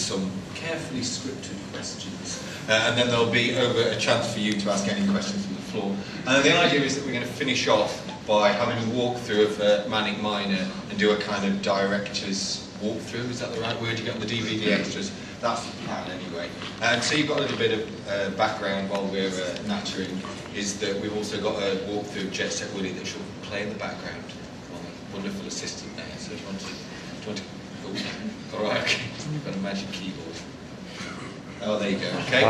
some carefully scripted questions. And then there'll be a chance for you to ask any questions from the floor. And the idea is that we're going to finish off by having a walkthrough of Manic Miner and do a kind of director's walkthrough. Is that the right word you get on the DVD extras? That's the plan anyway. And so you've got a little bit of background while we're nattering, is that we've also got a walkthrough of Jet Set Willy that shall play in the background. Wonderful assistant there. So if you want to oh, all right, okay. You've got a magic keyboard. Oh, there you go. Okay.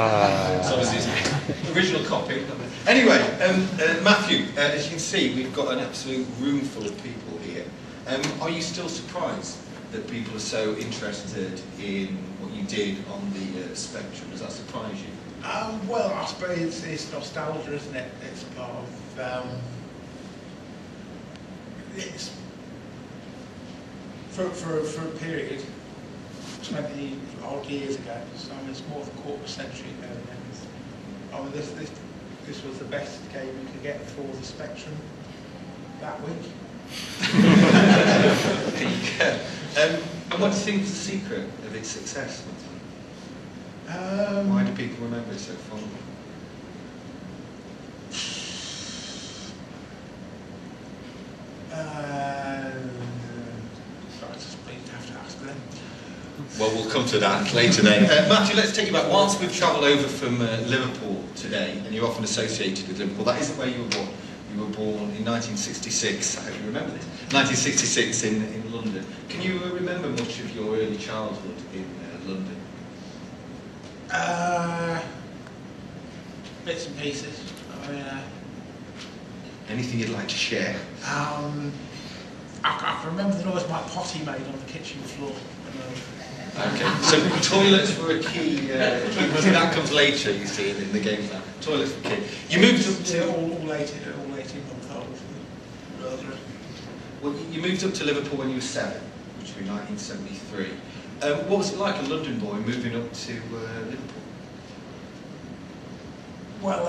So obviously it's the original copy. Anyway, Matthew, as you can see, we've got an absolute room full of people here. Are you still surprised that people are so interested in what you did on the Spectrum? Does that surprise you? Well, I suppose it's nostalgia, isn't it? It's part of it's for a period 20 odd years ago. So I mean, it's more than a quarter century ago. I mean, this was the best game we could get for the Spectrum that week. And what do you think is the secret of its success? Why do people remember it so fondly? Sorry, just have to ask them. Well, we'll come to that later then. Matthew, let's take you back. Whilst we've travelled over from Liverpool today, and you're often associated with Liverpool, that isn't where you were born. You were born in 1966, I hope you remember this, 1966 in London. Can you remember much of your early childhood in London? Bits and pieces. I mean, anything you'd like to share? I can remember the noise my potty made on the kitchen floor. Okay, so toilets were a key, that comes later, you see, in the games now. Toilets were key. You moved up to... all 18-month-olds. Well, you moved up to Liverpool when you were 7, which would be 1973. What was it like, a London boy, moving up to Liverpool? Well,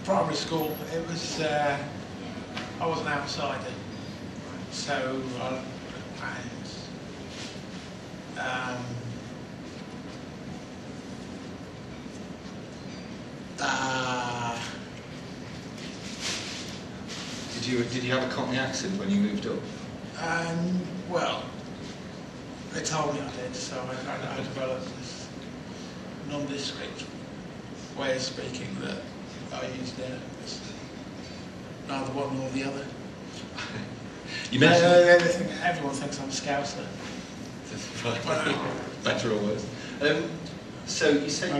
primary school, it was, I was an outsider. So, Did you have a Cockney accent when you moved up? well, they told me I did, so I developed this nondescript way of speaking that I use there. It's neither one nor the other. You mentioned... everyone thinks I'm a Scouser. Better or worse. So you said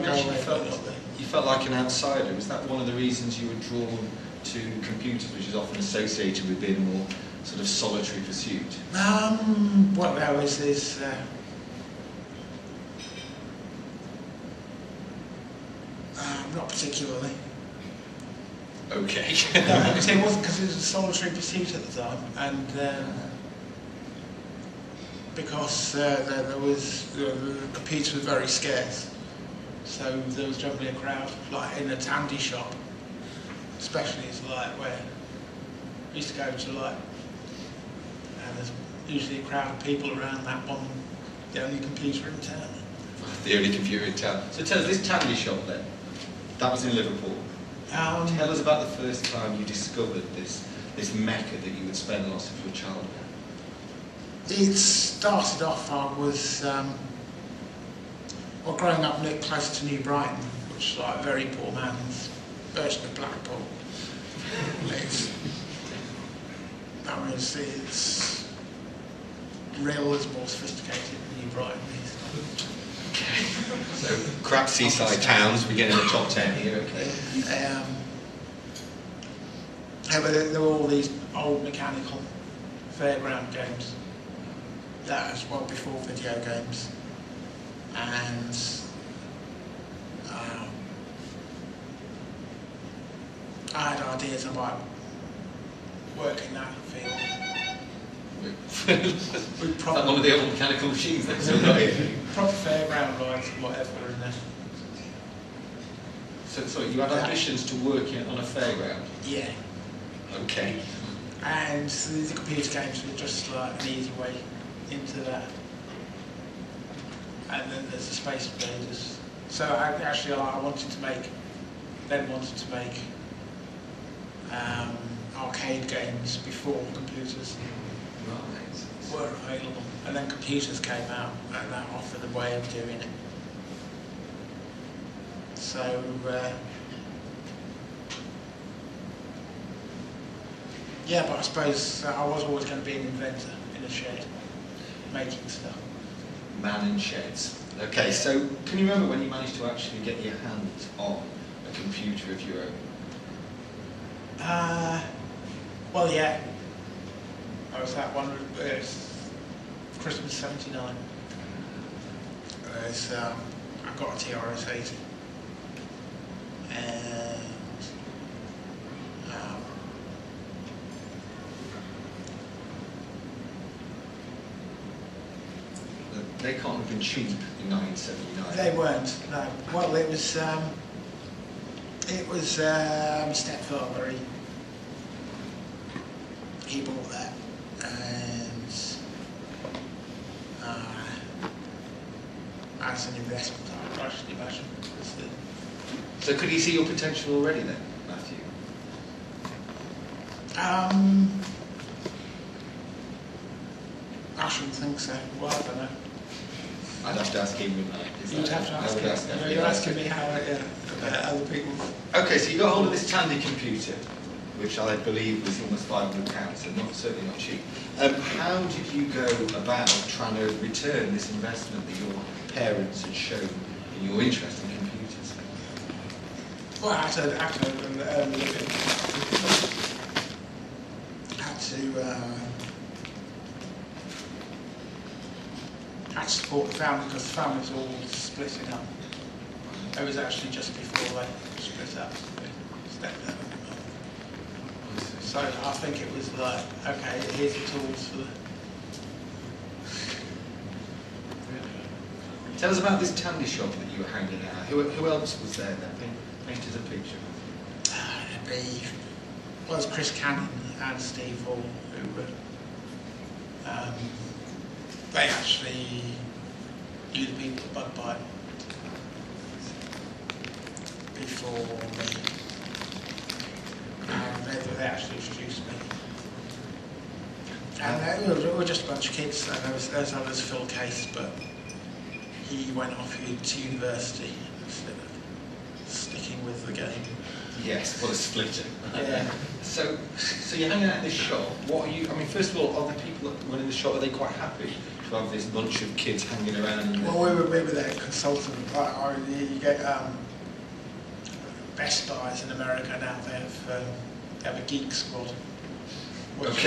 you felt like an outsider. Was that one of the reasons you were drawn to computers, which is often associated with being a more sort of solitary pursuit? Well, no, is not particularly. Okay. No, it wasn't because it was a solitary pursuit at the time, and because the computers were very scarce, so there was generally a crowd, like in a tandy shop, especially it's like where we used to go to, like, and there's usually a crowd of people around that one, the only computer in town. The only computer in town. So tell us, this tandy shop then, that was in Liverpool. Tell us about the first time you discovered this mecca that you would spend lots of your childhood. It started off, I was, well, growing up close to New Brighton, which is like a very poor man's version of Blackpool. It's real is more sophisticated than New Brighton is. Okay. So, crap seaside towns, we get in the top 10 here, okay. But there were all these old mechanical fairground games. That was well before video games. And I had ideas about working that field. With one of the old mechanical machines that's still got here. Proper fairground rides and whatever in there. So you had ambitions to work on a fairground? Yeah. Okay. And the computer games were just like an easy way into that. And then there's the Space Invaders. So I wanted to make arcade games before computers were available. And then computers came out and that offered a way of doing it. So yeah, but I suppose I was always going to be an inventor in a shed, making stuff. Man in sheds. Okay, so can you remember when you managed to actually get your hands on a computer of your own? Well, yeah. I was at one, Christmas '79. I got a TRS-80. And they can't have been cheap in 1979. they weren't, no. Well, it was my stepfather. He bought that, and as an investment, I should imagine. So could you see your potential already then, Matthew? I shouldn't think so. Well, I don't know. I'd have to ask him, wouldn't I? You'd have to ask him. You're asking me how other people. Okay, so you got hold of this Tandy computer, which I believe was almost £500, so certainly not cheap. How did you go about trying to return this investment that your parents had shown in your interest in computers? Well, I had to look at had to support the family because the family was all splitting up. It was actually just before they split up. So I think it was like, okay, here's the tools for the... Tell us about this Tandy shop that you were hanging out. Who else was there that painted a picture? It was Chris Cannon and Steve Hall who were... they actually knew the people at Bug Bite before me. They actually introduced me. And we were just a bunch of kids, and there was others, Phil Case, but he went off to university instead of sticking with the game. Yes, what a splitter. Yeah. So you're hanging out in this shop. What are you? I mean, first of all, are the people that run in the shop, are they quite happy to have this bunch of kids hanging around? Well, we were their consultant. You get Best Buys in America now. They have a geek squad. Okay.